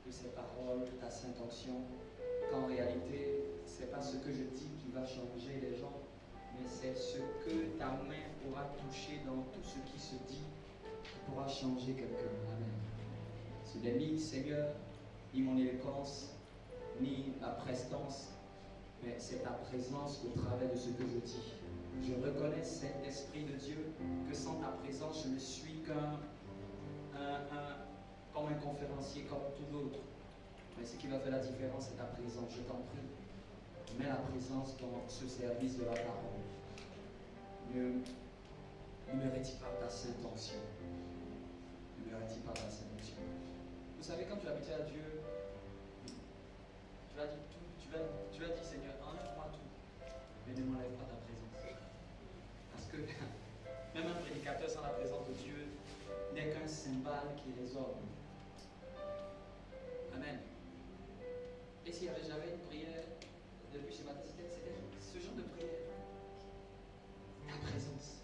de ces paroles, de ta sainte onction, qu'en réalité, ce n'est pas ce que je dis qui va changer les gens, mais c'est ce que ta main pourra toucher dans tout ce qui se dit, qui pourra changer quelqu'un. Amen. Ce n'est ni, Seigneur, ni mon éloquence, ni ma prestance, mais c'est ta présence au travers de ce que je dis. Je reconnais cet esprit de Dieu, que sans ta présence, je ne suis comme un conférencier comme tout l'autre. Mais ce qui va faire la différence, c'est ta présence. Je t'en prie, mets la présence dans ce service de la parole. Ne me retire pas ta sainte onction. Ne me retire pas ta sainte onction. Vous savez, quand tu habitais à Dieu, tu vas dire tout, tu vas dire Seigneur, enlève-moi tout, mais ne m'enlève pas ta présence. Parce que même un prédicateur sans la présence de Dieu n'est qu'un cymbale qui résonne. Amen. Et s'il y avait jamais une prière depuis ce matin, c'était ce genre de prière. Ta présence.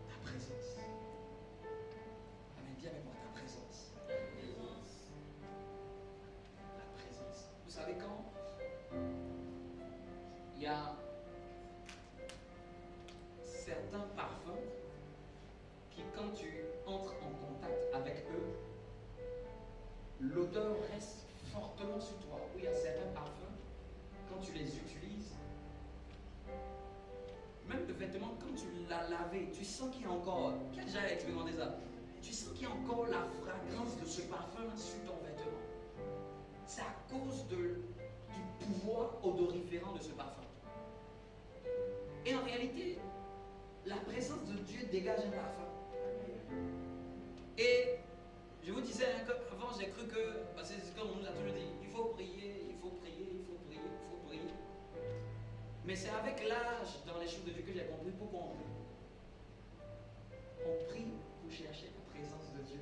Ta présence. Amen. Dis avec moi ta présence. La présence. Vous savez quand il y a certains parfums qui, quand tu entres en contact avec eux, l'odeur reste fortement sur toi. Oui, il y a certains parfums, quand tu les utilises, même le vêtement, quand tu l'as lavé, tu sens qu'il y a encore, qui a déjà expérimenté ça? Tu sens qu'il y a encore la fragrance de ce parfum sur ton vêtement. C'est à cause du pouvoir odoriférant de ce parfum. Et en réalité, la présence de Dieu dégage un parfum. Et je vous disais qu'avant j'ai cru que, parce que c'est ce qu'on nous a toujours dit, il faut prier, il faut prier, il faut prier, il faut prier. Mais c'est avec l'âge dans les choses de Dieu que j'ai compris pourquoi on prie. On prie pour chercher la présence de Dieu.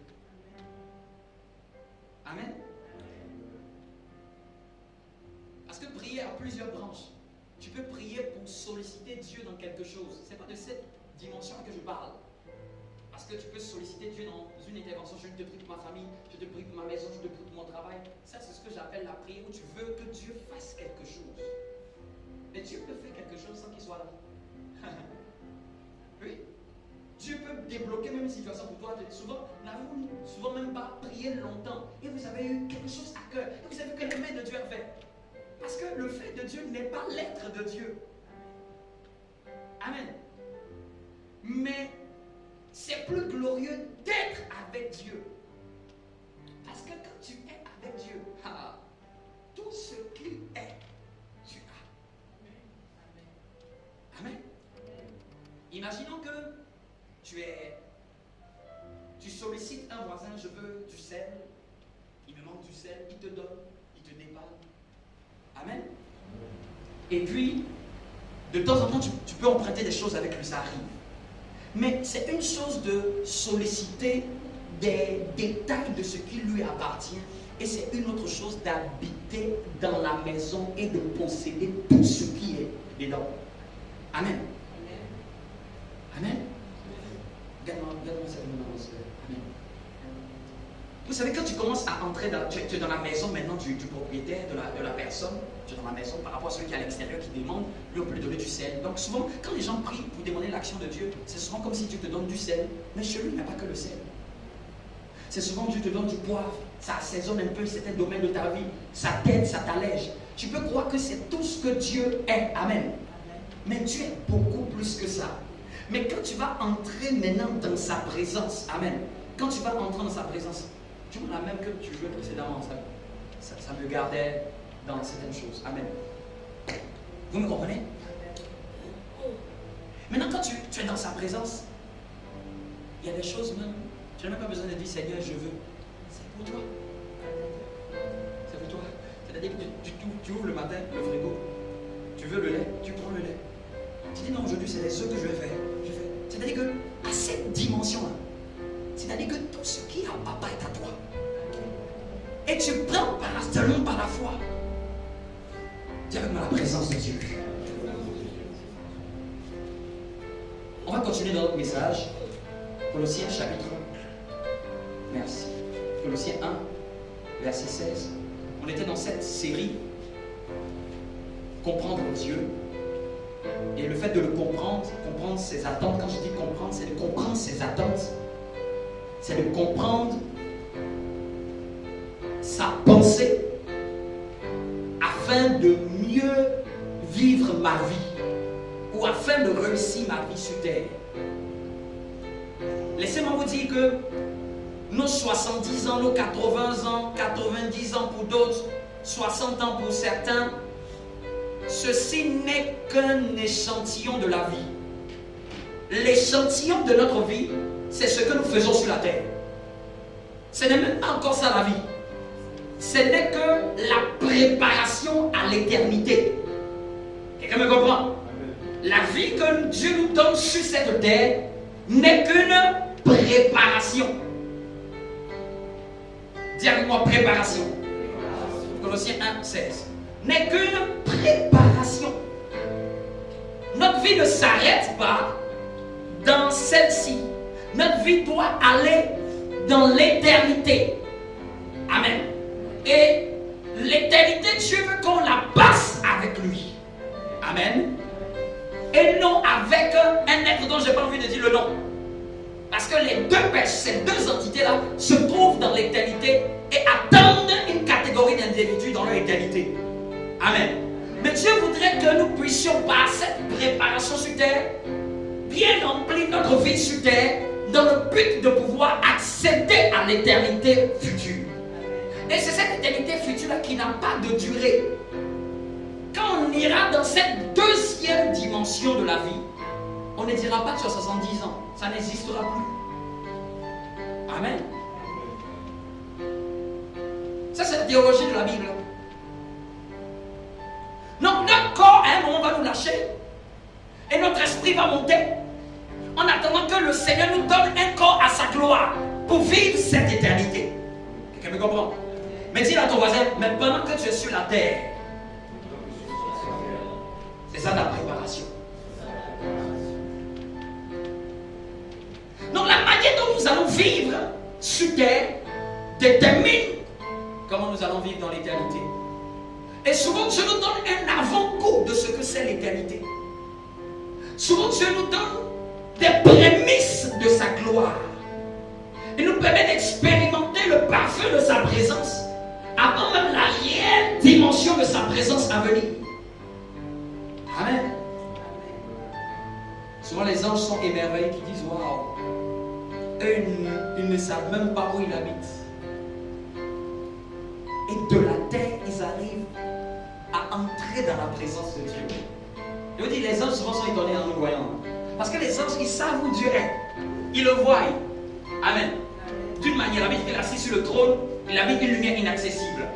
Amen. Parce que prier a plusieurs branches. Tu peux prier pour solliciter Dieu dans quelque chose. Ce n'est pas de cette dimension que je parle. Parce que tu peux solliciter Dieu dans une intervention. Je te prie pour ma famille, je te prie pour ma maison, je te prie pour mon travail. Ça, c'est ce que j'appelle la prière où tu veux que Dieu fasse quelque chose. Mais Dieu peut faire quelque chose sans qu'il soit là. Oui. Dieu peut débloquer même une situation pour toi. Souvent, n'avez-vous souvent même pas prié longtemps et vous avez eu quelque chose à cœur et vous avez vu que la main de Dieu a fait. Parce que le fait de Dieu n'est pas l'être de Dieu. Amen. Mais c'est plus glorieux d'être avec Dieu. Parce que quand tu es avec Dieu, tout ce qu'il est, tu as. Amen. Imaginons que tu sollicites un voisin, je veux du sel, il me manque du sel, il te donne, il te dépanne. Amen. Et puis, de temps en temps, tu peux emprunter des choses avec lui, ça arrive. Mais c'est une chose de solliciter des détails de ce qui lui appartient. Et c'est une autre chose d'habiter dans la maison et de posséder tout ce qui est dedans. Amen. Amen. Regarde-moi cette main. Amen. Vous savez, quand tu commences à entrer dans, tu es dans la maison maintenant du propriétaire, de la personne, tu es dans la maison par rapport à celui qui est à l'extérieur qui demande, lui on peut lui donner du sel. Donc souvent, quand les gens prient pour demander l'action de Dieu, c'est souvent comme si Dieu te donne du sel. Mais chez lui, il n'y a pas que le sel. C'est souvent Dieu te donne du poivre, ça assaisonne un peu certains domaines de ta vie, ça t'aide, ça t'allège. Tu peux croire que c'est tout ce que Dieu est. Amen. Mais Dieu est beaucoup plus que ça. Mais quand tu vas entrer maintenant dans sa présence, amen, quand tu vas entrer dans sa présence, tu vois la même que tu jouais précédemment, ça me gardait dans certaines choses. Amen. Vous me comprenez? Maintenant, quand tu es dans sa présence, il y a des choses même, tu n'as même pas besoin de dire Seigneur, je veux. C'est pour toi. C'est pour toi. C'est-à-dire que tu ouvres le matin le frigo, tu veux le lait, tu prends le lait. Tu dis non, aujourd'hui c'est les œufs que je vais faire. C'est-à-dire que à cette dimension-là, c'est-à-dire que tout ce qui est à papa est à toi. Et tu prends seulement par la foi. Dis avec moi la présence de Dieu. On va continuer dans notre message. Colossiens chapitre. Merci. Colossiens 1. verset 16. On était dans cette série, comprendre Dieu. Et le fait de le comprendre ses attentes, quand je dis comprendre, c'est de comprendre ses attentes. C'est de comprendre sa pensée afin de mieux vivre ma vie ou afin de réussir ma vie sur terre. Laissez-moi vous dire que nos 70 ans, nos 80 ans, 90 ans pour d'autres, 60 ans pour certains, ceci n'est qu'un échantillon de la vie. L'échantillon de notre vie, c'est ce que nous faisons sur la terre. Ce n'est même pas encore ça la vie. Ce n'est que la préparation à l'éternité. Quelqu'un me comprend? La vie que Dieu nous donne sur cette terre n'est qu'une préparation. Dis avec moi préparation. Colossiens 1, 16. N'est qu'une préparation. Notre vie ne s'arrête pas dans celle-ci. Notre vie doit aller dans l'éternité. Amen. Et l'éternité, Dieu veut qu'on la passe avec lui. Amen. Et non avec un être dont je n'ai pas envie de dire le nom. Parce que ces deux entités-là se trouvent dans l'éternité et attendent une catégorie d'individus dans leur éternité. Amen. Mais Dieu voudrait que nous puissions, par cette préparation sur terre, bien remplir notre vie sur terre dans le but de pouvoir accéder à l'éternité future. Et c'est cette éternité future-là qui n'a pas de durée. Quand on ira dans cette deuxième dimension de la vie, on ne dira pas que tu as 70 ans. Ça n'existera plus. Amen. Ça, c'est la théologie de la Bible. Donc, notre corps, à un moment, va nous lâcher. Et notre esprit va monter. En attendant que le Seigneur nous donne un corps à sa gloire pour vivre cette éternité. Quelqu'un me comprend? Mais dis à ton voisin, mais pendant que tu es sur la terre, c'est ça ta préparation. Donc la manière dont nous allons vivre sur terre détermine comment nous allons vivre dans l'éternité. Et souvent Dieu nous donne un avant-goût de ce que c'est l'éternité. Souvent Dieu nous donne des prémices de sa gloire. Il nous permet d'expérimenter le parfum de sa présence avant même la réelle dimension de sa présence à venir. Amen. Souvent les anges sont émerveillés qui disent waouh. Eux, ils ne savent même pas où il habite. Et de la terre, ils arrivent à entrer dans la présence de Dieu. Je vous dis, les anges souvent sont étonnés en nous voyant. Parce que les anges, ils savent où Dieu est. Ils le voient. Amen. D'une manière, la Bible est assis sur le trône, il habite une lumière inaccessible.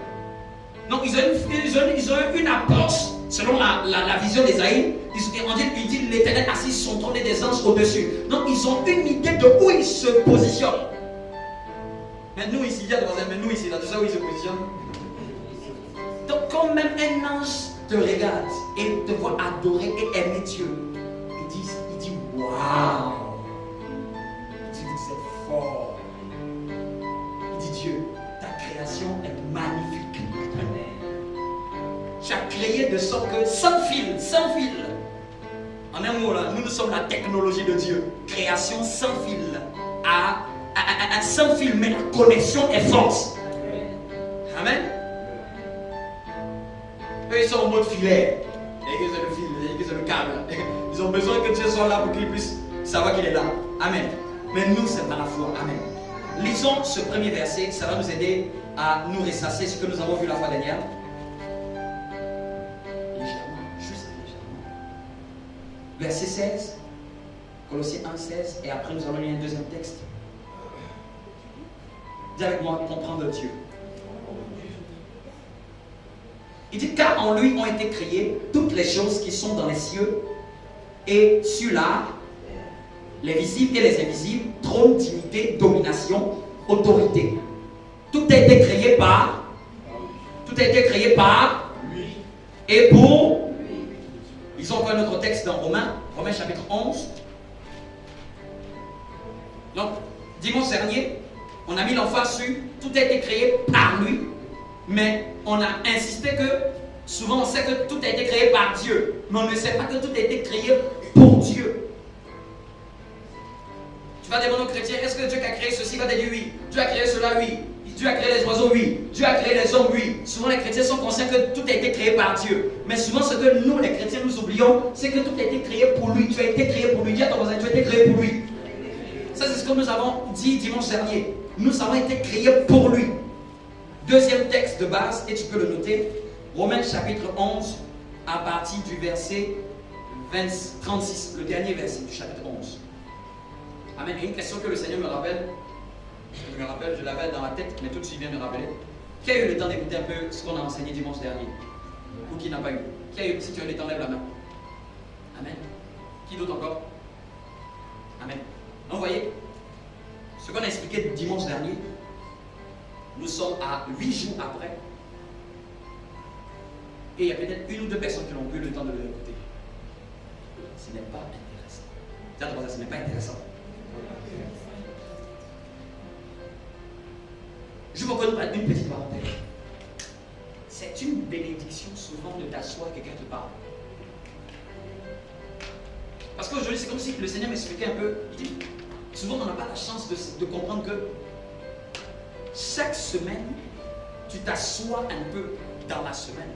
Donc, ils ont une approche, selon la vision d'Ésaïe, il dit l'Éternel assis sur son trône et des anges au-dessus. Donc, ils ont une idée de où ils se positionnent. Mais nous ici, il y a mais nous ici, là, tu sais où ils se positionnent? Donc, quand même un ange te regarde et te voit adorer et aimer Dieu, il dit waouh! Il dit c'est fort. Il dit Dieu, ta création est magnifique. Tu as créé de sorte que sans fil. En un mot, là, nous sommes la technologie de Dieu. Création sans fil. Sans fil, mais la connexion est forte. Amen. Eux, ils sont en mode filaire. Et que c'est le fil, et que c'est le câble. Ils ont besoin que Dieu soit là pour qu'ils puissent savoir qu'il est là. Amen. Mais nous, c'est par la foi. Amen. Lisons ce premier verset. Ça va nous aider à nous ressasser ce que nous avons vu la fois dernière. Juste légèrement. Verset 16. Colossiens 1, 16. Et après, nous allons lire un deuxième texte. Dis avec moi, comprendre Dieu. Il dit, car en lui ont été créées toutes les choses qui sont dans les cieux et sur la, les visibles et les invisibles, trône, dignité, domination, autorité. Tout a été créé par lui et pour lui. Ils ont encore un autre texte dans Romains chapitre 11. Donc, dimanche dernier, On a mis l'emphase sur tout a été créé par lui, mais on a insisté que souvent on sait que tout a été créé par Dieu, mais on ne sait pas que tout a été créé pour Dieu. Tu vas demander aux chrétiens, est-ce que Dieu qui a créé ceci? Il va te dire oui. Dieu a créé cela, oui. Dieu a créé les oiseaux, oui. Dieu a créé les hommes, oui. Souvent les chrétiens sont conscients que tout a été créé par Dieu. Mais souvent ce que nous les chrétiens nous oublions, c'est que tout a été créé pour lui. Tu as été créé pour lui. Dis à ton voisin, tu as été créé pour lui. Ça c'est ce que nous avons dit dimanche dernier. Nous avons été créés pour lui. Deuxième texte de base, et tu peux le noter, Romains chapitre 11, à partir du verset 36, le dernier verset du chapitre 11. Amen. Il y a une question que le Seigneur me rappelle. Je l'avais dans la tête, mais tout de suite vient de me rappeler. Qui a eu le temps d'écouter un peu ce qu'on a enseigné dimanche dernier? Ou qui n'a pas eu? Qui a eu? Si tu as eu le temps, lève la main. Amen. Qui d'autre encore? Amen. Donc, vous voyez, ce qu'on a expliqué dimanche dernier, nous sommes à 8 jours après. Et il y a peut-être une ou deux personnes qui n'ont pas eu le temps de l'écouter. Ce n'est pas intéressant. Ce n'est pas intéressant. Je vous connais une petite parenthèse. C'est une bénédiction souvent de t'asseoir et quelqu'un te parle. Parce qu'aujourd'hui, c'est comme si le Seigneur m'expliquait un peu. Il dit, souvent on n'a pas la chance de comprendre que chaque semaine, tu t'assois un peu dans la semaine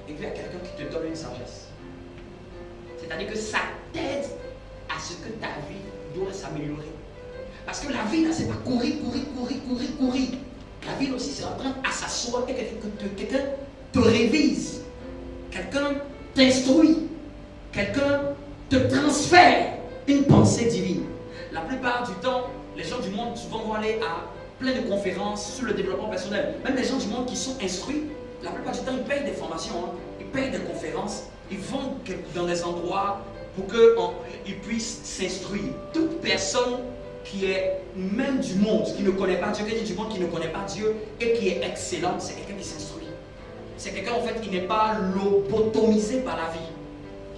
et puis il y a quelqu'un qui te donne une sagesse. C'est-à-dire que ça t'aide à ce que ta vie doit s'améliorer. Parce que la vie, là, c'est pas courir. La vie aussi, c'est apprendre à s'asseoir et quelqu'un te révise. Quelqu'un t'instruit. Quelqu'un te transfère une pensée divine. La plupart du temps, les gens du monde souvent vont aller à plein de conférences sur le développement personnel. Même les gens du monde qui sont instruits, la plupart du temps, ils payent des formations, ils payent des conférences, ils vont dans des endroits pour qu'ils puissent s'instruire. Toute personne qui est même du monde, qui ne connaît pas Dieu, qui est du monde qui ne connaît pas Dieu et qui est excellent, c'est quelqu'un qui s'instruit. C'est quelqu'un en fait qui n'est pas lobotomisé par la vie,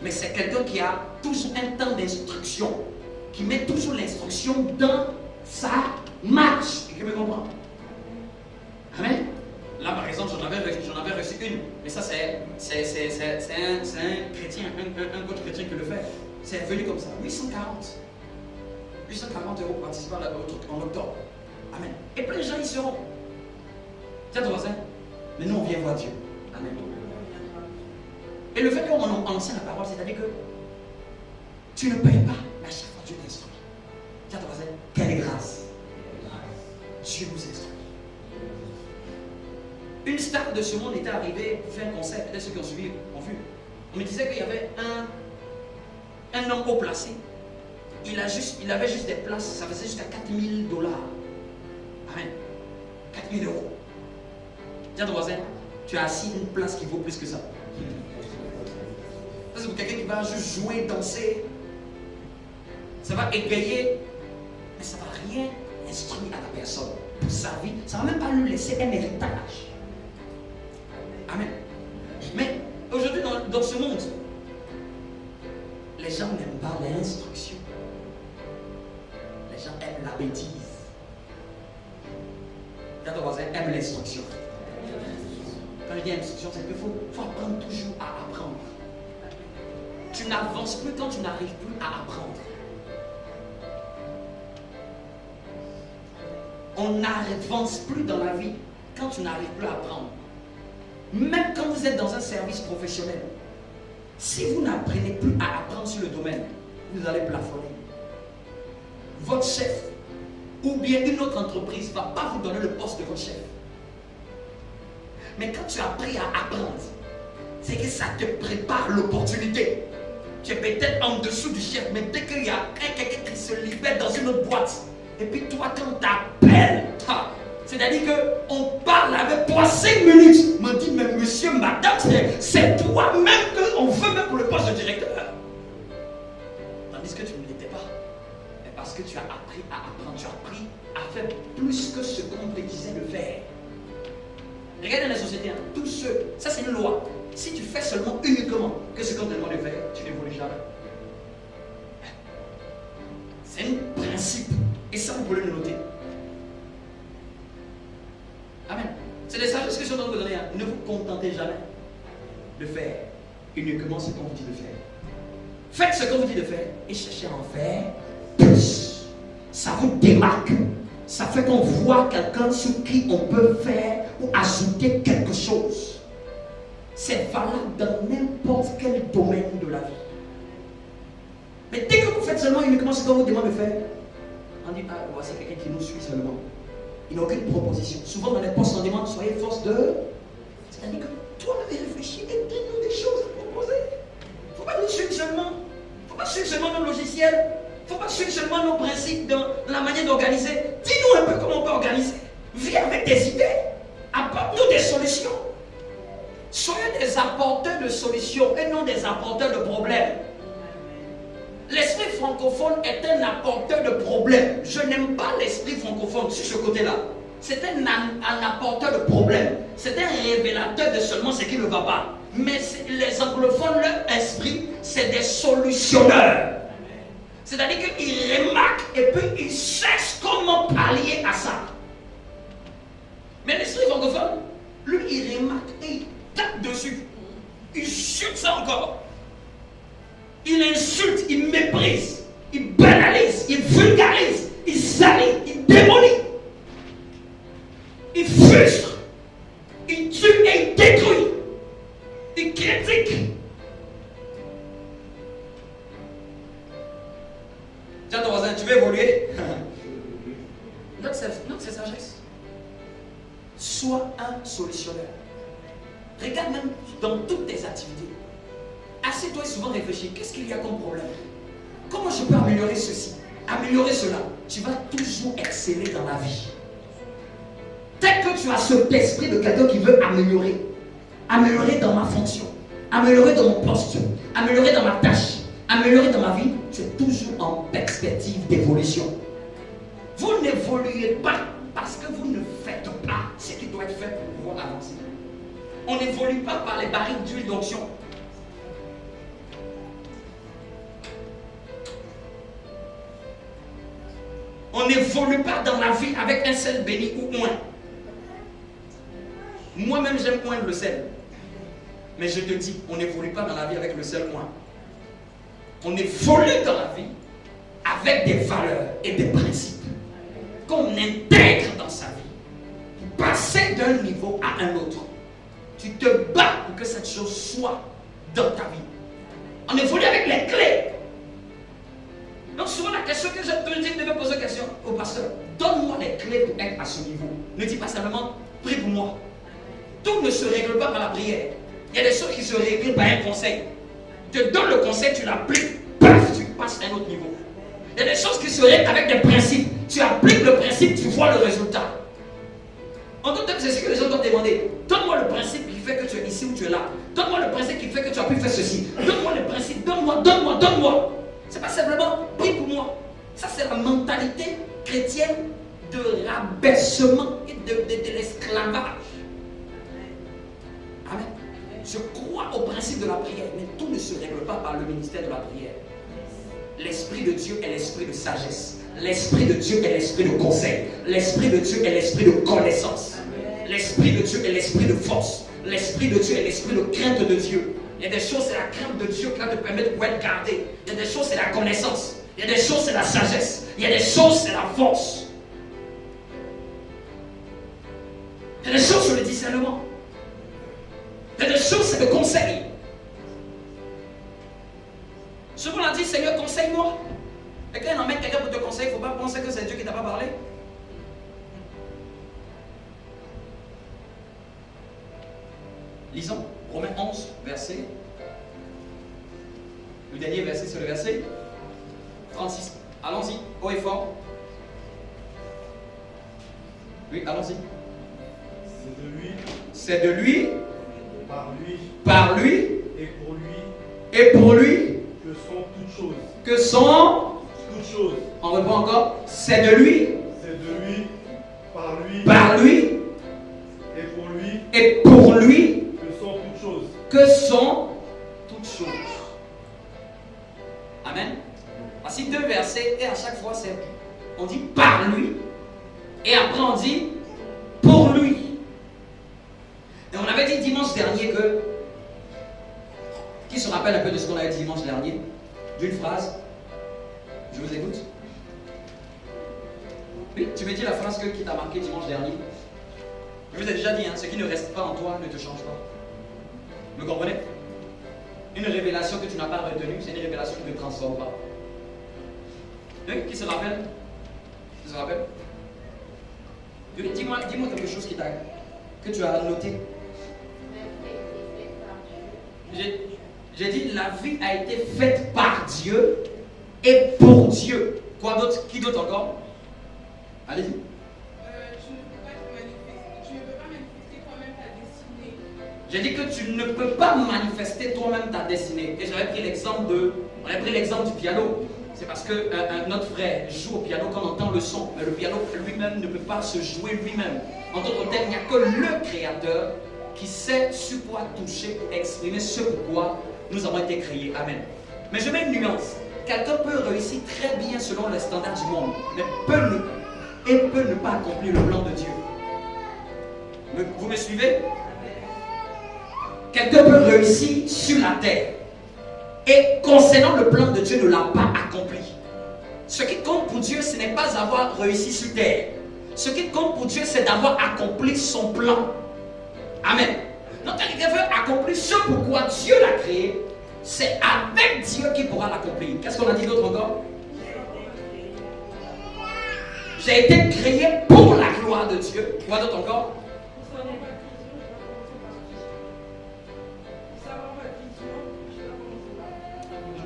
mais c'est quelqu'un qui a toujours un temps d'instruction, qui met toujours l'instruction dans sa marche. Et qui me comprend. Amen. Là par exemple, j'en avais reçu une, mais ça c'est un chrétien, un coach chrétien qui le fait. C'est venu comme ça, 840 € pour participer en octobre. Amen. Et plein de gens y seront. Tiens ton voisin, mais nous on vient voir Dieu. Amen. Et le fait qu'on enseigne la parole, c'est-à-dire que tu ne payes pas, mais à chaque fois Dieu t'instruit. Tiens ton voisin, quelle grâce. Dieu nous instruit. Une star de ce monde était arrivée pour faire un concert. Peut-être ceux qui ont suivi ont vu. On me disait qu'il y avait un homme haut placé. Il avait juste des places, ça faisait jusqu'à 4 000 $. Amen. 4 000 €. Tiens ton voisin, tu as assis une place qui vaut plus que ça. Ça c'est pour quelqu'un qui va juste jouer, danser. Ça va égayer, mais ça ne va rien instruire à la personne pour sa vie. Ça ne va même pas lui laisser un héritage. Amen. Mais aujourd'hui, dans ce monde, les gens n'aiment pas l'instruction. Les gens aiment la bêtise. Quand ton voisin aime l'instruction. Quand je dis instruction, c'est qu'il faut apprendre toujours à apprendre. Tu n'avances plus quand tu n'arrives plus à apprendre. On n'avance plus dans la vie quand tu n'arrives plus à apprendre. Même quand vous êtes dans un service professionnel, si vous n'apprenez plus à apprendre sur le domaine, vous allez plafonner. Votre chef ou bien une autre entreprise ne va pas vous donner le poste de votre chef. Mais quand tu as appris à apprendre, c'est que ça te prépare l'opportunité. Tu es peut-être en dessous du chef, mais dès qu'il y a quelqu'un qui se libère dans une autre boîte, et puis toi, quand tu appelles, c'est-à-dire qu'on parle avec toi 5 minutes. On me dit, mais monsieur, madame, c'est toi-même qu'on veut même pour le poste de directeur. Tandis que tu ne l'étais pas. Mais parce que tu as appris à apprendre, tu as appris à faire plus que ce qu'on te disait de faire. Regardez dans la société, tous ceux, ça c'est une loi. Si tu fais seulement uniquement que ce qu'on te demande de faire, tu n'évolues jamais. C'est un principe. Et ça, vous pouvez le noter. Amen. C'est des sagesses que je suis en train de vous donner. Ne vous contentez jamais de faire uniquement ce qu'on vous dit de faire. Faites ce qu'on vous dit de faire et cherchez à en faire plus. Ça vous démarque. Ça fait qu'on voit quelqu'un sur qui on peut faire ou ajouter quelque chose. C'est valable dans n'importe quel domaine de la vie. Mais dès que vous faites seulement uniquement ce qu'on vous demande de faire, on dit, ah, voici quelqu'un qui nous suit seulement. Il n'a aucune proposition. Souvent dans les postes, on demande, soyez force de... C'est-à-dire que toi, on avait réfléchi et donne-nous des choses à proposer. Il ne faut pas nous suivre seulement. Il ne faut pas suivre seulement nos logiciels. Il ne faut pas suivre seulement nos principes dans la manière d'organiser. Dis-nous un peu comment on peut organiser. Viens avec des idées. Apporte-nous des solutions. Soyez des apporteurs de solutions et non des apporteurs de problèmes. L'esprit francophone est un apporteur de problèmes. Je n'aime pas l'esprit francophone sur ce côté-là. C'est un apporteur de problèmes. C'est un révélateur de seulement ce qui ne va pas. Mais les anglophones, leur esprit, c'est des solutionneurs. C'est-à-dire qu'ils remarquent et puis ils cherchent comment pallier à ça. Mais l'esprit francophone, lui, il remarque et il tape dessus. Il chute ça encore. Il insulte, il méprise, il banalise, il vulgarise, il salit, il démolit, il frustre, il tue et il détruit, il critique. Dis à ton voisin, tu veux évoluer? Donc c'est sagesse. Sois un solutionneur. Regarde même dans toutes tes activités. Assieds-toi et souvent réfléchis. Qu'est-ce qu'il y a comme problème? Comment je peux améliorer ceci? Améliorer cela? Tu vas toujours exceller dans la vie. Dès que tu as cet esprit de quelqu'un qui veut améliorer, améliorer dans ma fonction, améliorer dans mon poste, améliorer dans ma tâche, améliorer dans ma vie, tu es toujours en perspective d'évolution. Vous n'évoluez pas parce que vous ne faites pas ce qui doit être fait pour pouvoir avancer. On n'évolue pas par les barils d'huile d'onction. On n'évolue pas dans la vie avec un sel béni ou oint. Moi-même, j'aime oindre le sel. Mais je te dis, on n'évolue pas dans la vie avec le sel oint. On évolue dans la vie avec des valeurs et des principes qu'on intègre dans sa vie. Pour passer d'un niveau à un autre. Tu te bats pour que cette chose soit dans ta vie. On évolue avec les clés. Donc souvent la question que je te dis, je devais poser la question au pasteur. Donne-moi les clés pour être à ce niveau. Ne dis pas simplement, prie pour moi. Tout ne se règle pas par la prière. Il y a des choses qui se règlent par un conseil. Tu te donnes le conseil, tu l'appliques, paf, tu passes à un autre niveau. Il y a des choses qui se règlent avec des principes. Tu appliques le principe, tu vois le résultat. En tout cas, c'est ce que les gens doivent demander. Donne-moi le principe qui fait que tu es ici ou tu es là. Donne-moi le principe qui fait que tu as pu faire ceci. Donne-moi le principe, donne-moi. C'est pas simplement prie pour moi. Ça, c'est la mentalité chrétienne de rabaissement et de l'esclavage. Amen. Je crois au principe de la prière, mais tout ne se règle pas par le ministère de la prière. L'Esprit de Dieu est l'esprit de sagesse. L'Esprit de Dieu est l'esprit de conseil. L'Esprit de Dieu est l'esprit de connaissance. L'Esprit de Dieu est l'esprit de force. L'Esprit de Dieu est l'esprit de crainte de Dieu. Il y a des choses, c'est la crainte de Dieu qui va te permettre de pouvoir être gardé. Il y a des choses, c'est la connaissance. Il y a des choses, c'est la sagesse. Il y a des choses, c'est la force. Il y a des choses, c'est le discernement. Il y a des choses, c'est le conseil. Souvent, on a dit, Seigneur, conseille-moi. Et quand on emmène quelqu'un pour te conseiller, il ne faut pas penser que c'est Dieu qui ne t'a pas parlé. Lisons Romains 11, verset. Le dernier verset, c'est le verset 36. Allons-y, haut et fort. Oui, allons-y. C'est de lui. C'est de lui. Par lui. Par lui. Et pour lui. Et pour lui. Que sont toutes choses. Que sont. Toutes choses. On reprend encore. C'est de lui. C'est de lui. Par lui. Par lui. Et pour lui. Et pour lui. Que sont toutes choses. Que sont toutes choses. Amen. Voici deux versets et à chaque fois on dit par lui et après on dit pour lui. dernier que... Qui se rappelle un peu de ce qu'on a dit dimanche dernier? D'une phrase? Je vous écoute. Oui, tu me dis la phrase qui t'a marqué dimanche dernier. Je vous ai déjà dit, hein, ce qui ne reste pas en toi ne te change pas. Vous me comprenez? Une révélation que tu n'as pas retenue, c'est une révélation qui ne te transforme pas. Oui, qui se rappelle? Qui se rappelle? Oui, dis-moi quelque chose que tu as noté. J'ai dit, la vie a été faite par Dieu et pour Dieu. Quoi d'autre? Qui d'autre encore? Allez-y. J'ai dit que tu ne peux pas manifester toi-même ta destinée. Et j'avais pris l'exemple du piano. C'est parce que notre frère joue au piano qu'on entend le son. Mais le piano lui-même ne peut pas se jouer lui-même. En d'autres termes, il n'y a que le Créateur qui sait sur quoi toucher pour exprimer ce pourquoi nous avons été créés. Amen. Mais je mets une nuance. Quelqu'un peut réussir très bien selon les standards du monde, mais peut ne pas accomplir le plan de Dieu. Vous me suivez? Quelqu'un peut réussir sur la terre et concernant le plan de Dieu ne l'a pas accompli. Ce qui compte pour Dieu, ce n'est pas avoir réussi sur terre. Ce qui compte pour Dieu, c'est d'avoir accompli son plan. Amen. Donc quand quelqu'un veut accomplir ce pourquoi Dieu l'a créé, c'est avec Dieu qu'il pourra l'accomplir. Qu'est-ce qu'on a dit d'autre encore? J'ai été créé pour la gloire de Dieu. Quoi d'autre encore?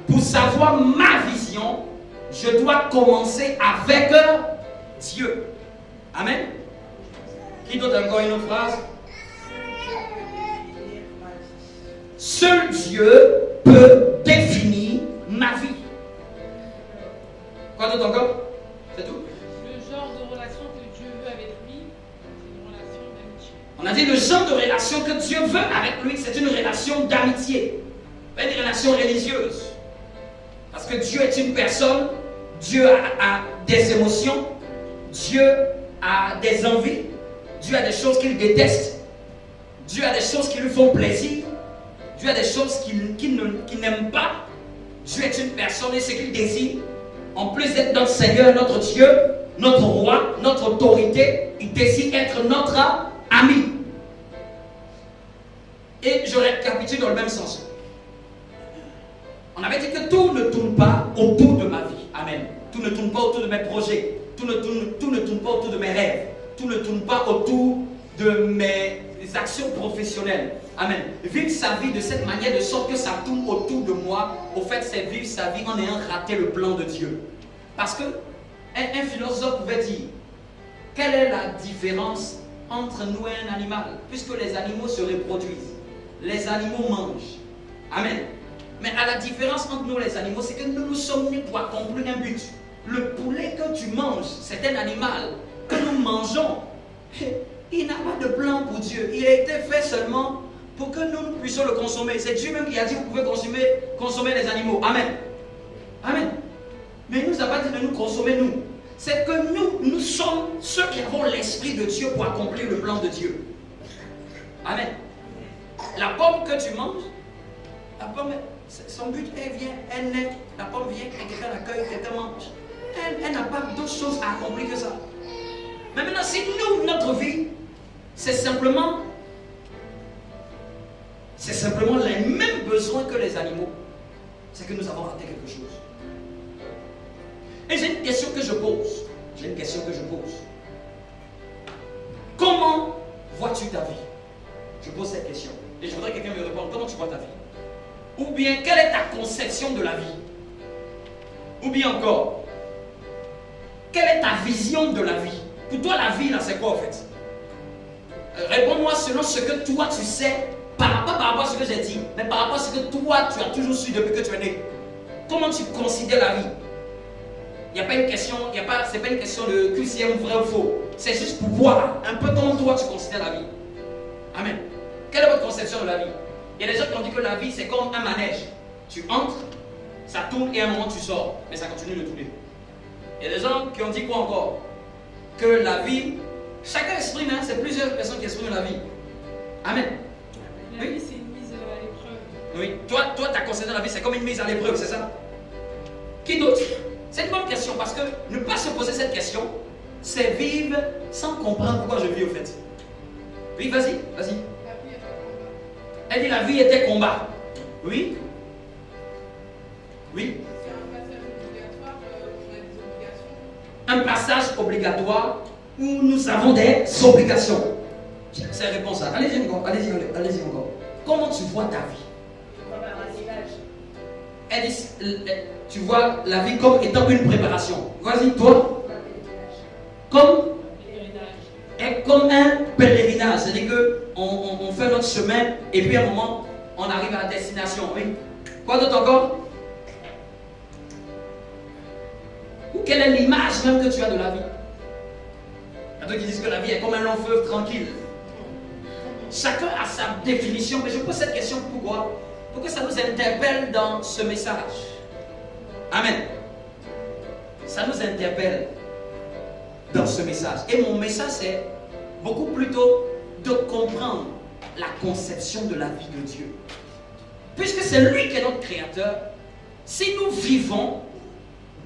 Pour savoir ma vision, je dois commencer avec Dieu. Amen. Qui d'autre encore une autre phrase? Seul Dieu peut définir ma vie. Quoi d'autre encore? C'est tout? Le genre de relation que Dieu veut avec lui, c'est une relation d'amitié. On a dit le genre de relation que Dieu veut avec lui, c'est une relation d'amitié. Pas une relation religieuse. Parce que Dieu est une personne, Dieu a des émotions, Dieu a des envies, Dieu a des choses qu'il déteste, Dieu a des choses qui lui font plaisir, Dieu a des choses qu'il n'aime pas. Dieu est une personne et ce qu'il désire, en plus d'être notre Seigneur, notre Dieu, notre roi, notre autorité, il désire être notre ami. Et je récapitule dans le même sens. On avait dit que tout ne tourne pas autour de ma vie. Amen. Tout ne tourne pas autour de mes projets. Tout ne tourne pas autour de mes rêves. Tout ne tourne pas autour de mes actions professionnelles. Amen. Vivre sa vie de cette manière, de sorte que ça tourne autour de moi, au fait, c'est vivre sa vie en ayant raté le plan de Dieu. Parce que un philosophe pouvait dire, quelle est la différence entre nous et un animal? Puisque les animaux se reproduisent. Les animaux mangent. Amen. Mais à la différence entre nous les animaux, c'est que nous sommes nés pour accomplir un but. Le poulet que tu manges, c'est un animal que nous mangeons. Il n'a pas de plan pour Dieu. Il a été fait seulement pour que nous puissions le consommer. C'est Dieu même qui a dit que vous pouvez consommer les animaux. Amen. Amen. Mais il ne nous a pas dit de nous consommer nous. C'est que nous sommes ceux qui avons l'esprit de Dieu pour accomplir le plan de Dieu. Amen. La pomme que tu manges, la pomme, son but, elle naît, la pomme vient, quelqu'un l'accueille, quelqu'un mange. Elle n'a pas d'autre chose à accomplir que ça. Mais maintenant, si nous, notre vie, c'est simplement les mêmes besoins que les animaux, c'est que nous avons raté quelque chose. Et j'ai une question que je pose. Comment vois-tu ta vie? Je pose cette question. Et je voudrais que quelqu'un me réponde. Comment tu vois ta vie? Ou bien, quelle est ta conception de la vie? Ou bien encore, quelle est ta vision de la vie? Pour toi, la vie, là, c'est quoi en fait? Réponds-moi selon ce que toi, tu sais, pas par rapport à ce que j'ai dit, mais par rapport à ce que toi, tu as toujours su depuis que tu es né. Comment tu considères la vie? Il n'y a pas une question, c'est pas une question de QCM vrai ou faux. C'est juste pour voir un peu comment toi, tu considères la vie. Amen. Quelle est votre conception de la vie? Il y a des gens qui ont dit que la vie, c'est comme un manège. Tu entres, ça tourne et à un moment, tu sors. Mais ça continue de tourner. Il y a des gens qui ont dit quoi encore? Que la vie, chacun exprime, hein, c'est plusieurs personnes qui expriment la vie. Amen. Oui. concernant la vie, c'est comme une mise à l'épreuve, c'est ça? Qui d'autre? C'est une bonne question parce que ne pas se poser cette question, c'est vivre sans comprendre pourquoi je vis au fait. Oui, vas-y, vas-y. Elle dit la vie était combat. Oui? Oui? Un passage obligatoire où nous avons des obligations. C'est la réponse. Allez-y encore, allez-y encore. Comment tu vois ta vie? Elle dit, tu vois la vie comme étant une préparation. Vas-y, toi. Comme un pèlerinage. C'est-à-dire qu'on fait notre chemin et puis à un moment, on arrive à la destination. Oui. Quoi d'autre encore? Ou quelle est l'image même que tu as de la vie? Il y a d'autres qui disent que la vie est comme un long fleuve tranquille. Chacun a sa définition, mais je pose cette question pourquoi? Pour que ça nous interpelle dans ce message. Amen. Ça nous interpelle dans ce message. Et mon message, c'est beaucoup plutôt de comprendre la conception de la vie de Dieu. Puisque c'est lui qui est notre créateur, si nous vivons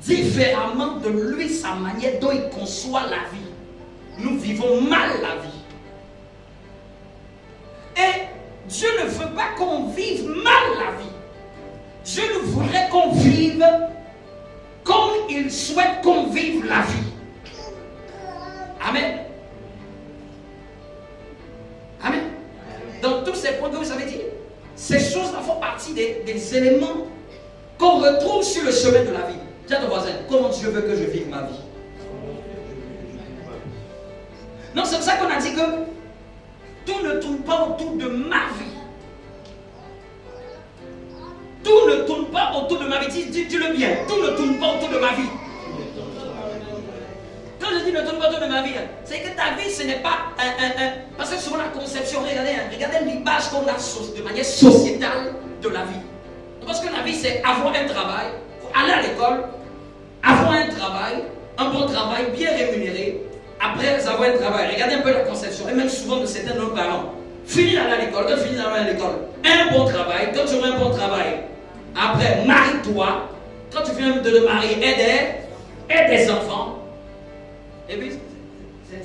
différemment de lui, sa manière dont il conçoit la vie, nous vivons mal la vie. Et Dieu ne veut pas qu'on vive mal la vie. Dieu nous voudrait qu'on vive comme il souhaite qu'on vive la vie. Amen. Amen. Donc tous ces points que vous avez dit, ces choses-là font partie des éléments qu'on retrouve sur le chemin de la vie. Dis à ton voisin, comment Dieu veut que je vive ma vie? Non, c'est pour ça qu'on a dit que tout ne tourne pas autour de ma vie. Tout ne tourne pas autour de ma vie. Dis-le bien. Tout ne tourne pas autour de ma vie. Quand je dis ne tourne pas autour de ma vie, c'est que ta vie, ce n'est pas parce que souvent la conception, regardez l'image qu'on a de manière sociétale de la vie. Parce que la vie, c'est avoir un travail, aller à l'école, avoir un travail, un bon travail bien rémunéré. Après avoir un travail, regardez un peu la conception, et même souvent de certains de nos parents. Fini d'aller à l'école, quand tu finis d'aller à l'école, un bon travail, quand tu auras un bon travail, après, marie-toi, quand tu viens de te marier, aide des enfants. Et puis, c'est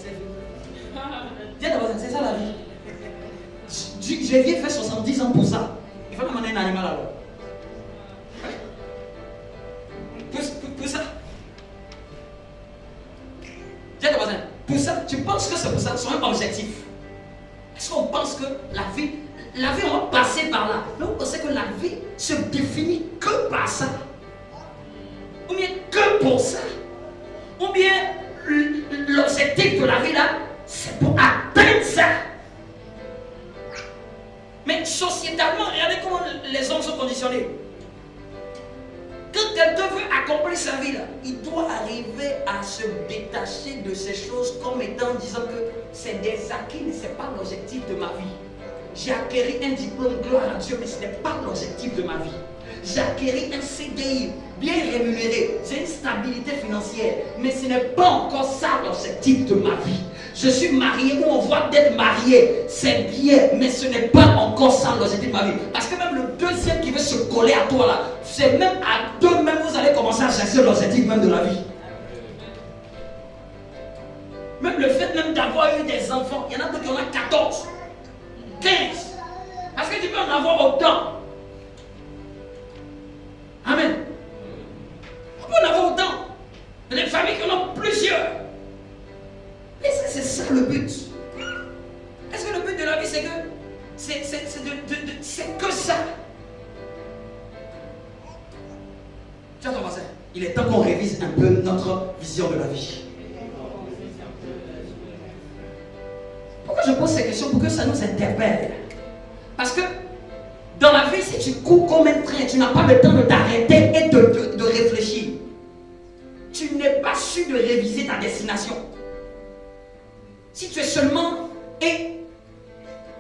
ça la vie. J'ai vieux fait 70 ans pour ça. Il faut demander un animal alors. Pour ça. Dis à ton voisin, pour ça, tu penses que c'est pour ça, c'est un objectif. Est-ce qu'on pense que la vie, on va passer par là? Mais vous pensez que la vie se définit que par ça? Ou bien que pour ça? Ou bien l'objectif de la vie là, c'est pour atteindre ça? Mais sociétalement, regardez comment les hommes sont conditionnés. Quand quelqu'un veut accomplir sa vie, là, il doit arriver à se détacher de ces choses comme étant disant que c'est des acquis, mais ce n'est pas l'objectif de ma vie. J'ai acquéri un diplôme, gloire à Dieu, mais ce n'est pas l'objectif de ma vie. J'ai acquéri un CDI bien rémunéré, j'ai une stabilité financière, mais ce n'est pas encore ça l'objectif de ma vie. Je suis marié ou on voit d'être marié, c'est bien, mais ce n'est pas encore ça l'objectif de ma vie. Parce que même le deuxième qui veut se coller à toi là, c'est même à deux même vous allez commencer à chercher l'objectif même de la vie. Même le fait même d'avoir eu des enfants, il y en a d'autres qui en ont 14, 15. Parce que tu peux en avoir autant. Amen. On peut en avoir autant. Il y a des familles qui en ont plusieurs. Mais c'est ça le but. Est-ce que le but de la vie c'est que c'est que ça? Tiens ton voisin, il est temps qu'on révise un peu notre vision de la vie. Pourquoi je pose ces questions? Pour que ça nous interpelle. Parce que dans la vie, si tu cours comme un train, tu n'as pas le temps de t'arrêter et de réfléchir. Tu n'es pas sûr de réviser ta destination. Si tu es seulement... Et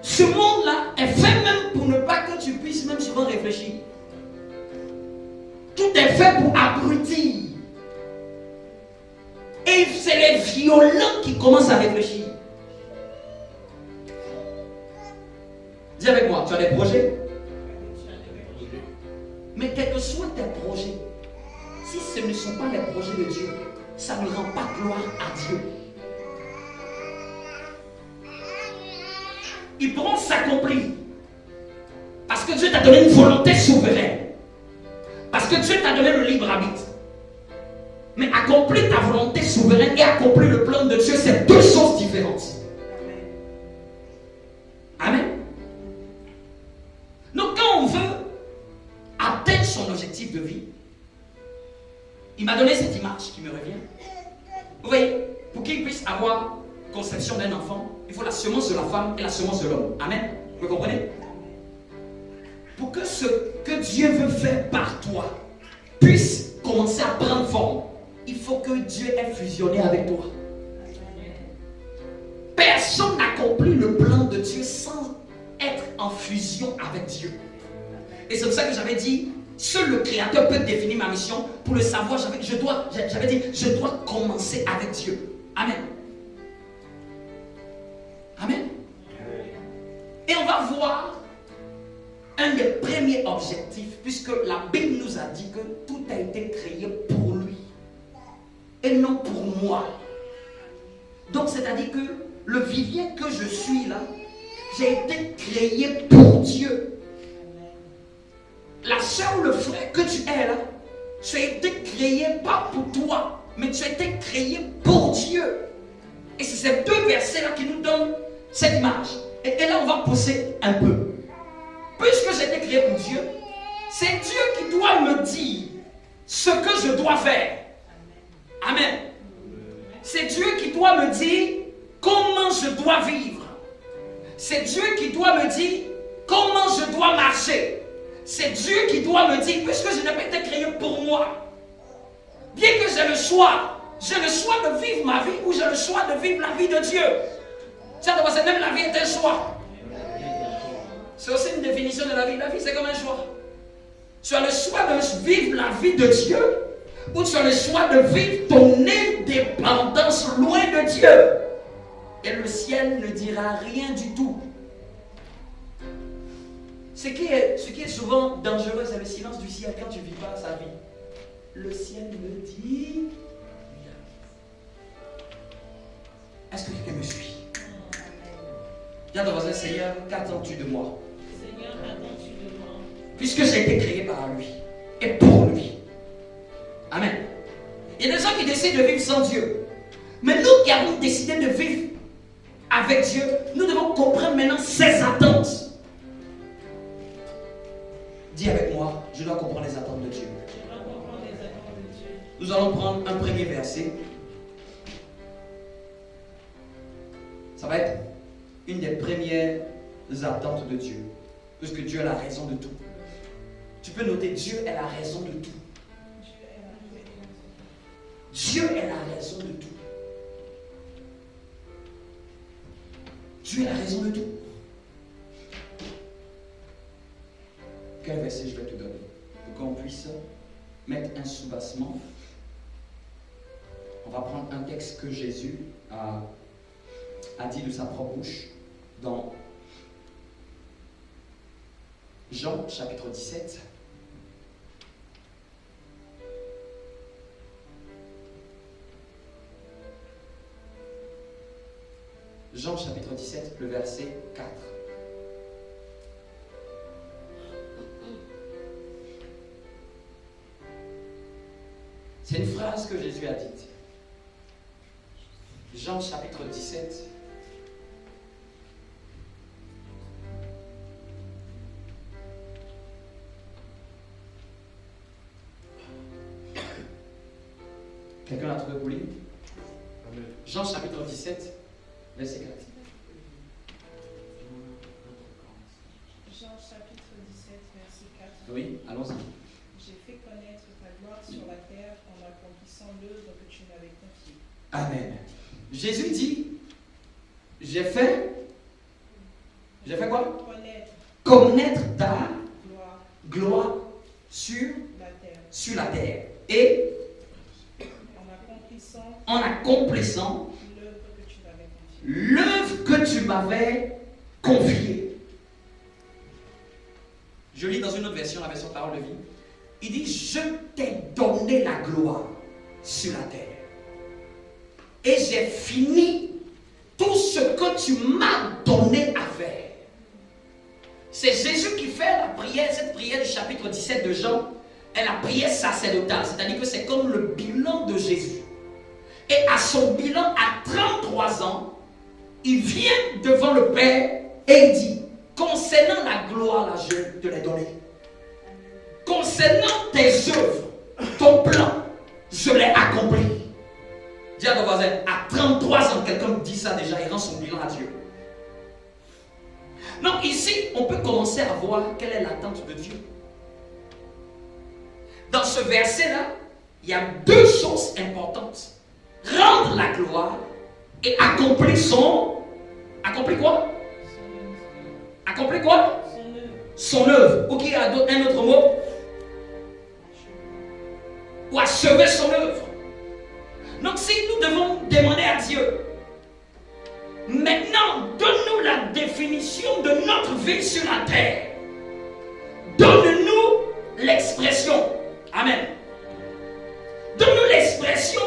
ce monde-là est fait même pour ne pas que tu puisses même souvent réfléchir. Tout est fait pour abrutir. Et c'est les violents qui commencent à réfléchir. Dis avec moi, tu as des projets? reçois tes projets, si ce ne sont pas les projets de Dieu, ça ne rend pas gloire à Dieu. Ils pourront s'accomplir parce que Dieu t'a donné une volonté souveraine, parce que Dieu t'a donné le libre arbitre. Mais accomplir ta volonté souveraine et accomplir le plan de Dieu, c'est deux choses différentes. Amen. Donc quand on veut atteindre son objectif de vie, il m'a donné cette image qui me revient. Vous voyez, pour qu'il puisse avoir conception d'un enfant, il faut la semence de la femme et la semence de l'homme. Amen. Vous comprenez? Pour que ce que Dieu veut faire par toi puisse commencer à prendre forme, il faut que Dieu ait fusionné avec toi. Personne n'accomplit le plan de Dieu sans être en fusion avec Dieu. Et c'est pour ça que j'avais dit, seul le Créateur peut définir ma mission. Pour le savoir, j'avais dit, je dois commencer avec Dieu. Amen. Amen. Et on va voir un des premiers objectifs, puisque la Bible nous a dit que tout a été créé pour lui et non pour moi. Donc c'est-à-dire que le vivien que je suis là, j'ai été créé pour Dieu. La soeur ou le frère que tu es là, tu as été créé pas pour toi, mais tu as été créé pour Dieu. Et c'est ces deux versets là qui nous donnent cette image. Et là on va pousser un peu. Puisque j'ai été créé pour Dieu, c'est Dieu qui doit me dire ce que je dois faire. Amen. C'est Dieu qui doit me dire comment je dois vivre. C'est Dieu qui doit me dire comment je dois marcher. C'est Dieu qui doit me dire, puisque je n'ai pas été créé pour moi, bien que j'ai le choix de vivre ma vie ou j'ai le choix de vivre la vie de Dieu. C'est même la vie est un choix. C'est aussi une définition de la vie. La vie, c'est comme un choix. Tu as le choix de vivre la vie de Dieu ou tu as le choix de vivre ton indépendance loin de Dieu. Et le ciel ne dira rien du tout. Ce qui est souvent dangereux, c'est le silence du ciel quand tu ne vis pas sa vie. Le ciel me dit rien. Est-ce que quelqu'un me suit? Dis à ton voisin, Seigneur, qu'attends-tu de moi? Seigneur, qu'attends-tu de moi? Puisque j'ai été créé par lui et pour lui. Amen. Il y a des gens qui décident de vivre sans Dieu. Mais nous qui avons décidé de vivre avec Dieu, nous devons comprendre maintenant ses attentes. Dis avec moi, je dois comprendre les attentes de Dieu. Je dois comprendre les attentes de Dieu. Nous allons prendre un premier verset. Ça va être une des premières attentes de Dieu. Parce que Dieu a la raison de tout. Tu peux noter, Dieu est la raison de tout. Dieu est la raison de tout. Dieu est la raison de tout. Quel verset je vais te donner pour qu'on puisse mettre un soubassement? On va prendre un texte que Jésus a dit de sa propre bouche dans Jean chapitre 17. Jean chapitre 17, le verset 4. C'est une phrase que Jésus a dite. Jean chapitre 17. Quelqu'un l'a trouvé pour lire? Jean chapitre 17, verset 4. Jean chapitre 17, verset 4. Oui, allons-y. J'ai fait connaître ta gloire sur la terre en accomplissant l'œuvre que tu m'avais confiée. Amen. Jésus dit, j'ai fait quoi? Connaître ta gloire sur la terre. Et en accomplissant l'œuvre que tu m'avais confiée. Je lis dans une autre version, la version Parole de vie. Il dit, je t'ai donné la gloire sur la terre. Et j'ai fini tout ce que tu m'as donné à faire. C'est Jésus qui fait la prière, cette prière du chapitre 17 de Jean, est la prière sacerdotale. C'est-à-dire que c'est comme le bilan de Jésus. Et à son bilan, à 33 ans, il vient devant le Père et il dit, concernant la gloire, là, je te l'ai donnée. Concernant tes œuvres, ton plan, je l'ai accompli. Dis à ton voisin, à 33 ans, quelqu'un dit ça déjà, il rend son bilan à Dieu. Donc ici, on peut commencer à voir quelle est l'attente de Dieu. Dans ce verset-là, il y a deux choses importantes. Rendre la gloire et accomplir son... Accomplir quoi? Accomplir quoi? Son œuvre. Ou qui a un autre mot? Ou achever son œuvre. Donc si nous devons demander à Dieu, maintenant, donne-nous la définition de notre vie sur la terre. Donne-nous l'expression. Amen. Donne-nous l'expression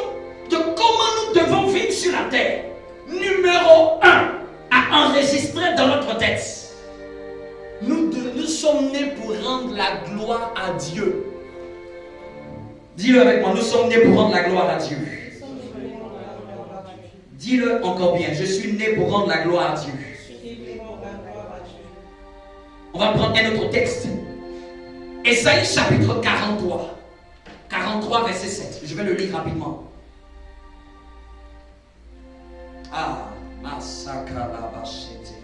de comment nous devons vivre sur la terre. Numéro 1 à enregistrer dans notre tête. Nous sommes nés pour rendre la gloire à Dieu. Dis-le avec moi, nous sommes nés pour rendre la gloire à Dieu. Dis-le encore bien, je suis né pour rendre la gloire à Dieu. On va prendre un autre texte. Ésaïe chapitre 43. 43 verset 7. Je vais le lire rapidement. Ah, Masakalabashete.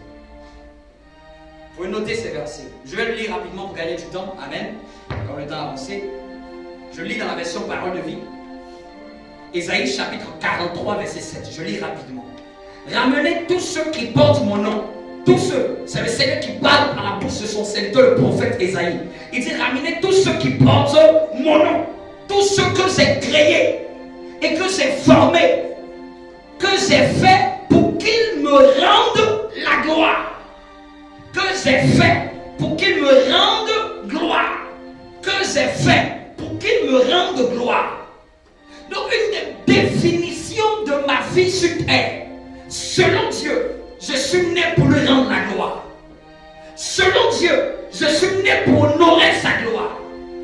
Vous pouvez noter ces versets. Je vais le lire rapidement pour gagner du temps. Amen. Quand le temps a avancé. Je lis dans la version Parole de vie. Ésaïe chapitre 43 verset 7. Je lis rapidement. Ramenez tous ceux qui portent mon nom. Tous ceux. C'est le Seigneur qui parle à la bouche de son serviteur, le prophète Ésaïe. Il dit ramenez tous ceux qui portent mon nom. Tous ceux que j'ai créés et que j'ai formés. Que j'ai fait pour qu'ils me rendent la gloire. Que j'ai fait pour qu'ils me rendent gloire. Que j'ai fait pour qu'ils me rendent gloire. Donc une définition de ma vie sur terre. Selon Dieu, je suis né pour lui rendre la gloire. Selon Dieu, je suis né pour honorer sa gloire.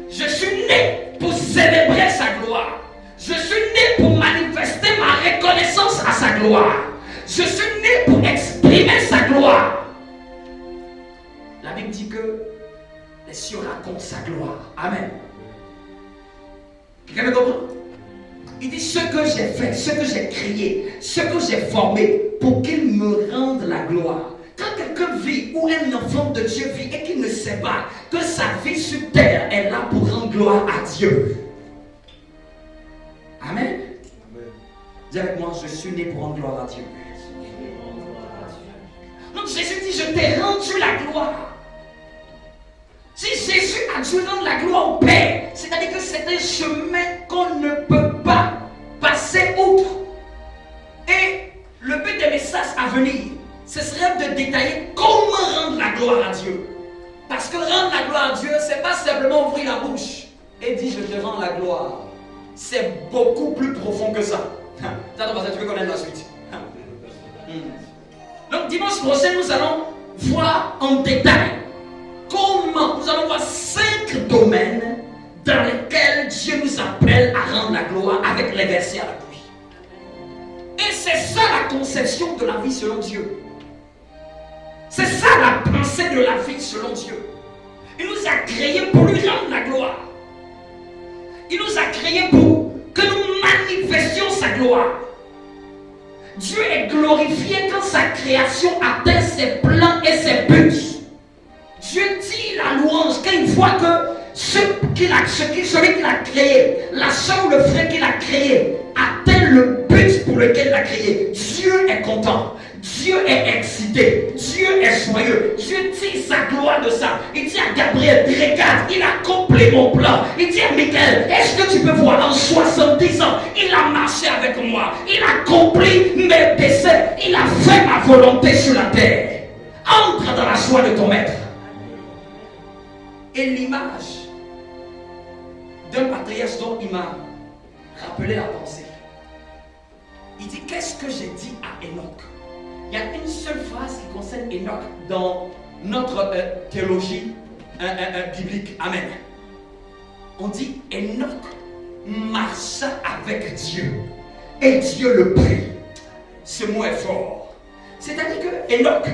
Je suis né pour célébrer sa gloire. Je suis né pour manifester ma reconnaissance à sa gloire. Je suis né pour exprimer sa gloire. La Bible dit que les cieux racontent sa gloire. Amen. Quelqu'un me comprend? Il dit ce que j'ai fait, ce que j'ai créé, ce que j'ai formé pour qu'il me rende la gloire. Quand quelqu'un vit ou un enfant de Dieu vit et qu'il ne sait pas que sa vie sur terre est là pour rendre gloire à Dieu. Amen. Dis avec moi, je suis né pour rendre gloire à Dieu. Donc Jésus dit, je t'ai rendu la gloire. Si Jésus a dû rendre la gloire au Père, c'est-à-dire que c'est un chemin qu'on ne peut pas passer outre. Et le but des messages à venir, ce serait de détailler comment rendre la gloire à Dieu. Parce que rendre la gloire à Dieu, c'est pas simplement ouvrir la bouche et dire je te rends la gloire. C'est beaucoup plus profond que ça. Tu veux connaître la suite. Donc dimanche prochain, nous allons voir en détail comment nous allons voir 5 domaines dans lesquels Dieu nous appelle à rendre la gloire avec les versets à l'appui. Et c'est ça la conception de la vie selon Dieu. C'est ça la pensée de la vie selon Dieu. Il nous a créés pour lui rendre la gloire. Il nous a créés pour que nous manifestions sa gloire. Dieu est glorifié quand sa création atteint ses plans et ses buts. Dieu dit la louange quand il voit que celui qu'il a créé, la soeur ou le frère qu'il a créé, atteint le but pour lequel il a créé. Dieu est content. Dieu est excité. Dieu est joyeux. Dieu dit sa gloire de ça. Il dit à Gabriel, regarde, il a accompli mon plan. Il dit à Michael, est-ce que tu peux voir, en 70 ans, il a marché avec moi. Il a accompli mes desseins. Il a fait ma volonté sur la terre. Entre dans la joie de ton maître. Et l'image d'un patriarche dont il m'a rappelé la pensée. Il dit, qu'est-ce que j'ai dit à Enoch? Il y a une seule phrase qui concerne Enoch dans notre théologie biblique. Amen. On dit, Enoch marcha avec Dieu et Dieu le prit. Ce mot est fort. C'est-à-dire que Enoch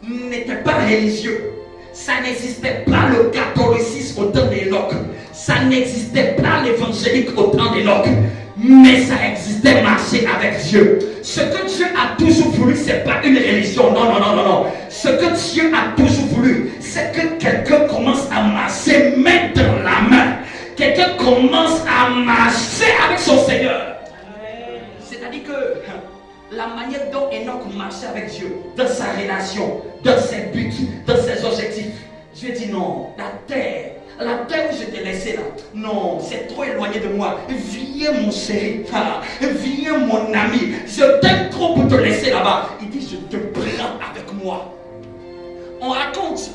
n'était pas religieux. Ça n'existait pas le catholicisme au temps d'Enoch. Ça n'existait pas l'évangélique au temps d'Enoch. Mais ça existait marcher avec Dieu. Ce que Dieu a toujours voulu, ce n'est pas une religion. Non, non, non, non, non. Ce que Dieu a toujours voulu, c'est que quelqu'un commence à marcher main dans la main. Quelqu'un commence à marcher avec son Seigneur. C'est-à-dire que la manière dont Enoch marchait avec Dieu, dans sa relation, dans ses buts, dans ses objectifs, Dieu dit non, la terre où je t'ai laissé là, non, c'est trop éloigné de moi. Viens mon chéri, viens mon ami, je t'aime trop pour te laisser là-bas. Il dit, je te prends avec moi. On raconte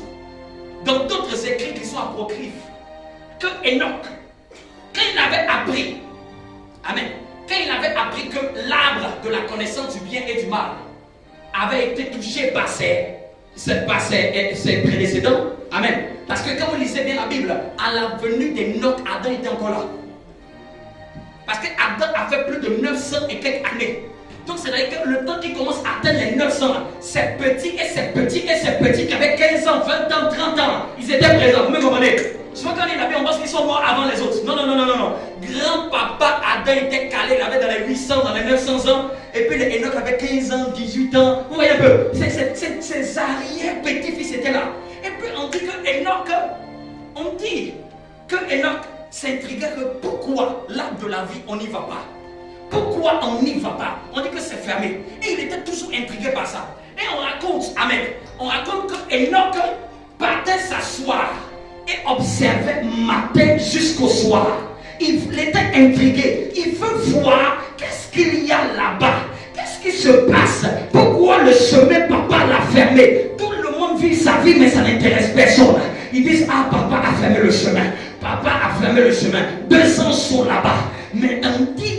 dans d'autres écrits qui sont apocryphes que Enoch, quand il avait appris, amen, quand il avait appris que l'arbre de la connaissance du bien et du mal avait été touché par ses prédécesseurs, amen. Parce que quand vous lisez bien la Bible, à la venue d'Enoch, Adam était encore là. Parce que Adam a fait plus de 900 et quelques années. Donc c'est-à-dire que le temps qu'il commence à atteindre les 900, ces petits et ces petits et ces petits qui avaient 15 ans, 20 ans, 30 ans, ils étaient présents. Vous me comprenez? Souvent quand il a vu, on pense qu'ils sont morts avant les autres. Non, non, non, non, non, non. Grand-papa Adam était calé, il avait dans les 800, dans les 900 ans. Et puis les Enoch avait 15 ans, 18 ans. Vous voyez un peu? Ses arrière-petits-fils étaient là. Et puis on dit que Enoch s'intriguait que pourquoi l'arbre de la vie, on n'y va pas? Pourquoi on n'y va pas? On dit que c'est fermé. Et il était toujours intrigué par ça. Et on raconte, amen, on raconte que Enoch partait s'asseoir et observait matin jusqu'au soir. Il était intrigué. Il veut voir qu'est-ce qu'il y a là-bas. Qu'est-ce qui se passe? Pourquoi le chemin, papa l'a fermé? Tout le monde vit sa vie, mais ça n'intéresse personne. Ils disent, ah, papa a fermé le chemin. Papa a fermé le chemin. 2 ans sont là-bas. Mais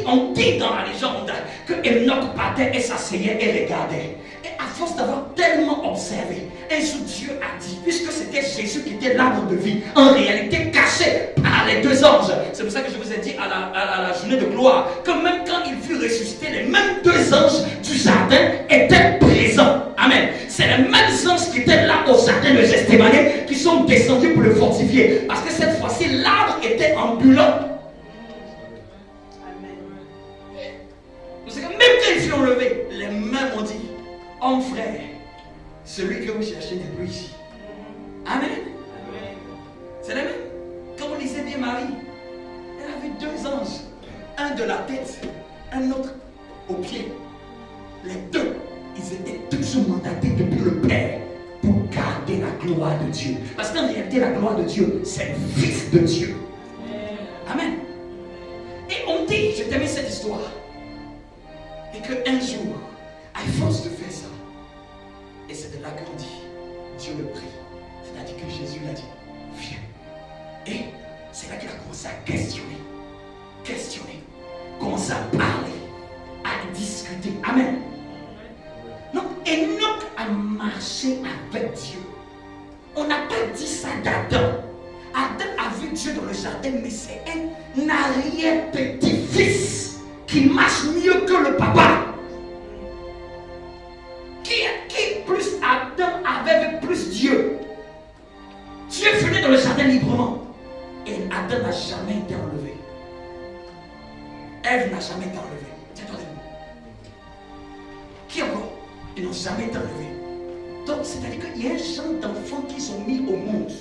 on dit dans la légende que Enoch partait et s'asseyait et regardait. Et à force d'avoir tellement observé, un jour Dieu a dit, puisque c'était Jésus qui était l'arbre de vie, en réalité caché par les 2 anges. C'est pour ça que je vous ai dit à la journée de gloire, que même quand il fut ressuscité, les mêmes 2 anges du jardin étaient présents. Amen. C'est les mêmes anges qui étaient là au jardin de Gethsémani qui sont descendus pour le fortifier. Parce que cette fois-ci, l'arbre était ambulant. Parce que même quand ils furent enlevés, les mêmes ont dit, homme frère, celui que vous cherchez n'est plus ici. Amen. C'est la même. Quand vous lisez bien Marie, elle a vu 2 anges, un de la tête, un autre au pied. Les 2, ils étaient toujours mandatés depuis le Père pour garder la gloire de Dieu. Parce qu'en réalité, la gloire de Dieu, c'est le Fils de Dieu. Amen. Et on dit, je termine cette histoire, et qu'un jour, à force de faire ça, et c'est de là qu'on dit, Dieu le prie. C'est-à-dire que Jésus l'a dit, viens. Et c'est là qu'il a commencé à questionner, commencer à parler, à discuter. Amen. Donc, Enoch a marché avec Dieu. On n'a pas dit ça d'Adam. Adam a vu Dieu dans le jardin, mais c'est un arrière-petit-fils qui marche mieux que le papa. Qui plus Adam avait vu plus Dieu. Dieu venait dans le jardin librement. Et Adam n'a jamais été enlevé. Ève n'a jamais été enlevée. Tiens-toi debout. Qui encore? Ils n'ont jamais été enlevés. Donc, c'est-à-dire qu'il y a un genre d'enfants qu'ils ont mis au monde.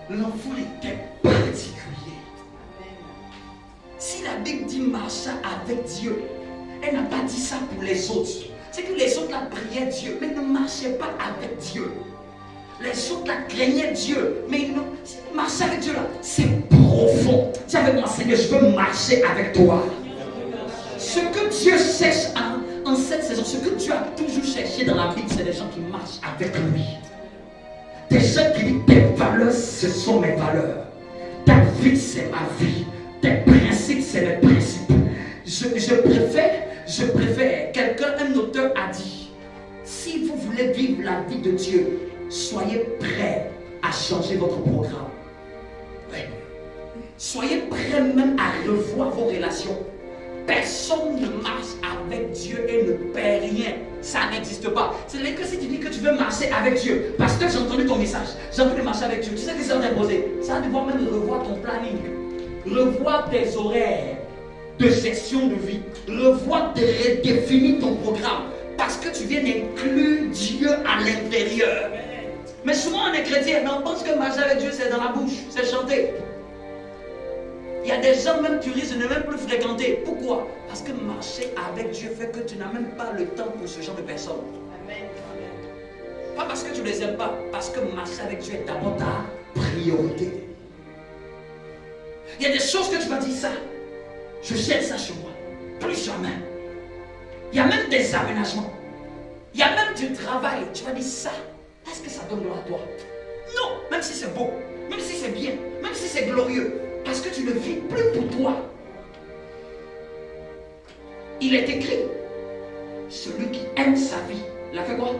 L'enfant était particulier. Si la Bible dit marcha avec Dieu, elle n'a pas dit ça pour les autres. C'est que les autres la priaient Dieu, mais ne marchaient pas avec Dieu. Les autres la craignaient Dieu, mais ils ne marchaient avec Dieu là. C'est profond. Dis avec moi, Seigneur, je veux marcher avec toi. Ce que Dieu cherche en cette saison, ce que Dieu a toujours cherché dans la Bible, c'est des gens qui marchent avec lui. Des gens qui disent, tes valeurs, ce sont mes valeurs. Ta vie, c'est ma vie. Tes principes, c'est mes principes. Je préfère, un auteur a dit, si vous voulez vivre la vie de Dieu, soyez prêts à changer votre programme. Ouais. Soyez prêts même à revoir vos relations. Personne ne marche avec Dieu et ne perd rien. Ça n'existe pas. C'est-à-dire que si tu dis que tu veux marcher avec Dieu, parce que j'ai entendu ton message, j'ai envie de marcher avec Dieu, tu sais que ça va t'imposer. Ça va devoir même revoir ton planning, revoir tes horaires de gestion de vie, revoir, redéfinir ton programme, parce que tu viens d'inclure Dieu à l'intérieur. Mais souvent on est chrétien, mais on pense que marcher avec Dieu c'est dans la bouche, c'est chanter. Il y a des gens même tu risques de ne même plus fréquenter. Pourquoi? Parce que marcher avec Dieu fait que tu n'as même pas le temps pour ce genre de personnes. Amen. Pas parce que tu ne les aimes pas, parce que marcher avec Dieu est d'abord ta priorité. Il y a des choses que tu vas dire ça. Je cherche ça chez moi. Plus jamais. Il y a même des aménagements. Il y a même du travail. Tu vas dire ça. Est-ce que ça donne gloire à toi? Non. Même si c'est beau. Même si c'est bien. Même si c'est glorieux. Parce que tu ne vis plus pour toi. Il est écrit. Celui qui aime sa vie. Il a fait quoi?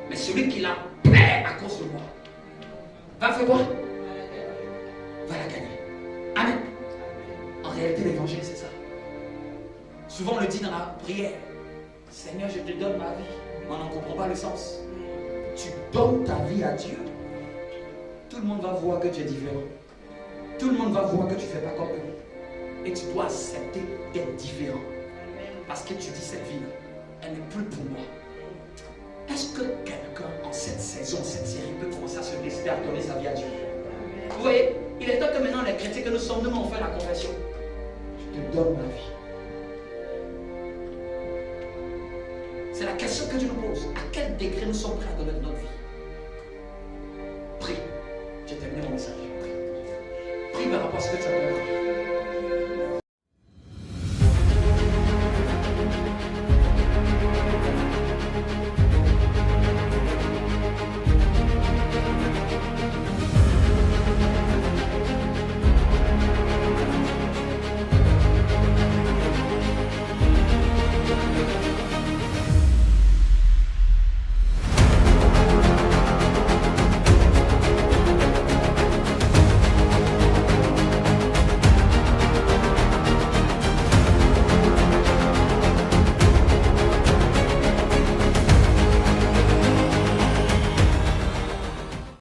Mais celui qui la perd à cause de moi. Va faire quoi? Va la gagner. Amen. En réalité, l'évangile, c'est ça. Souvent, on le dit dans la prière. Seigneur, je te donne ma vie. Mais on n'en comprend pas le sens. Tu donnes ta vie à Dieu. Tout le monde va voir que tu es différent. Tout le monde va voir que tu ne fais pas comme eux. Et tu dois accepter d'être différent. Parce que tu dis cette vie-là, elle n'est plus pour moi. Est-ce que quelqu'un en cette saison, cette série peut commencer à se décider à donner sa vie à Dieu? Vous voyez, il est temps que maintenant les chrétiens que nous sommes, nous on fait la confession. Je te donne ma vie. C'est la question que Dieu nous pose. À quel degré nous sommes prêts à donner notre vie? Prie. J'ai terminé mon message. Prie par rapport à ce que tu as donné.